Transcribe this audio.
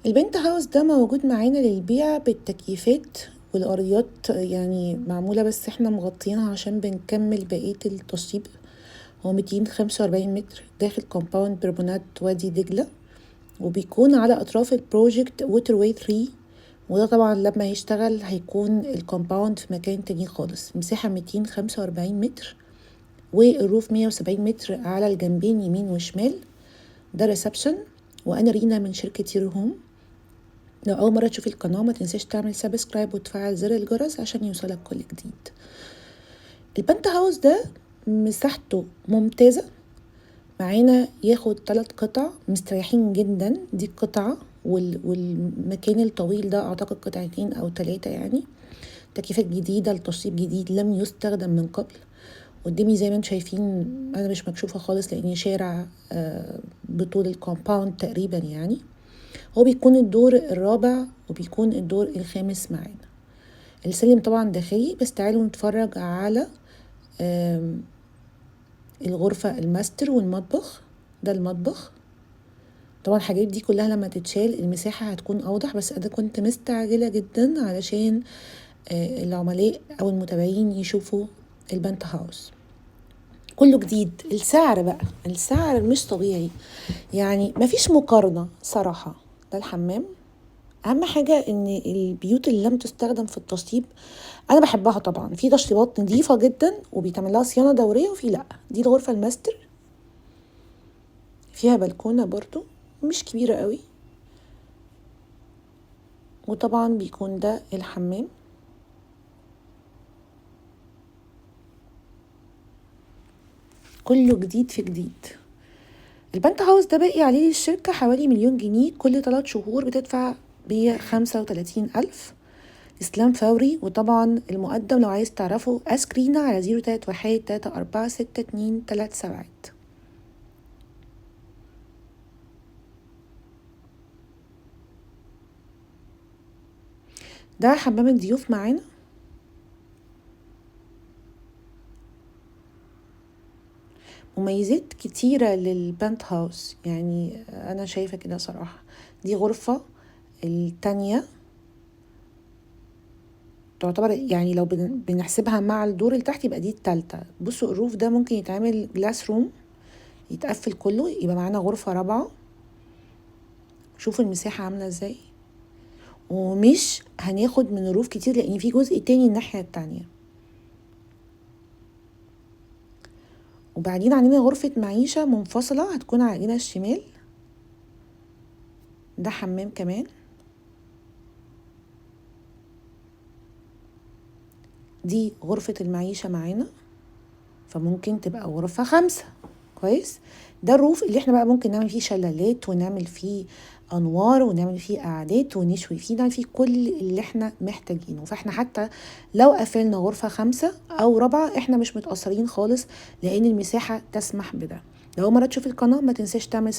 البنت هاوس ده موجود معانا للبيع بالتكييفات والارضيات، يعني معمولة بس احنا مغطينها عشان بنكمل بقية التشطيب. هو 245 متر داخل كومباوند بربونات وادي دجلة، وبيكون على اطراف البروجكت ووتر واي 3. وده طبعا لما يشتغل هيكون الكومباوند في مكان تاني خالص. مساحة 245 متر والروف 170 متر على الجنبين يمين وشمال. ده ريسبشن. وانا رينا من شركة يورو هوم. لو اول مرة تشوف القناة ما تنساش تعمل سبسكرايب وتفعل زر الجرس عشان يوصلك كل جديد. البنت هاوس ده مساحته ممتازة معانا، ياخد 3 قطع مستريحين جدا. دي قطعة والمكان الطويل ده اعتقد قطعتين او 3 يعني. تكييفات جديدة، التشطيب جديد لم يستخدم من قبل. قدامي زي ما انتم شايفين انا مش مكشوفة خالص لاني شارع بطول الكومباوند تقريبا يعني. هو بيكون الدور الرابع وبيكون الدور الخامس معانا. السلم طبعا داخلي، بس تعالوا نتفرج على الغرفة الماستر والمطبخ. ده المطبخ. طبعا الحاجات دي كلها لما تتشال المساحة هتكون اوضح، بس انا كنت مستعجلة جدا علشان العملاء او المتابعين يشوفوا البنت هاوس كله جديد. السعر بقى، السعر مش طبيعي يعني، مفيش مقارنة صراحة. ده الحمام. اهم حاجة ان البيوت اللي لم تستخدم في التشطيب انا بحبها طبعا. في تشطيبات نظيفة جدا وبيتعمل لها صيانة دورية، وفي لا. دي الغرفة الماستر، فيها بلكونة برضو مش كبيرة قوي. وطبعا بيكون ده الحمام. كله جديد في جديد. البنت هاوس ده باقي عليه للشركة حوالي 1,000,000 جنيه. كل 3 شهور بتدفع 135,000 اسلام فوري. وطبعا المقدم لو عايز تعرفه اسكرينا على 031 346 6237. ده حمام الضيوف معانا. مميزات كتيرة للبنت هاوس يعني، انا شايفة كده صراحة. دي غرفة التانية تعتبر، يعني لو بنحسبها مع الدور اللي تحت يبقى دي التالتة. بصوا الروف ده ممكن يتعمل جلاس روم، يتقفل كله يبقى معانا غرفة رابعة. شوفوا المساحة عاملة ازاي. ومش هناخد من الروف كتير لان في جزء تاني الناحية التانية. وبعدين عندنا غرفة معيشة منفصلة هتكون على ايدينا الشمال. ده حمام كمان. دي غرفة المعيشة معانا، فممكن تبقى غرفة 5. كويس. ده الروف اللي احنا بقى ممكن نعمل فيه شلالات ونعمل فيه انوار ونعمل فيه قعدات ونشوي فيه، نعمل فيه كل اللي احنا محتاجينه. فاحنا حتى لو قفلنا غرفة 5 او رابعة احنا مش متأثرين خالص لان المساحة تسمح بده. لو مرة تشوف القناة ما تنساش تعمل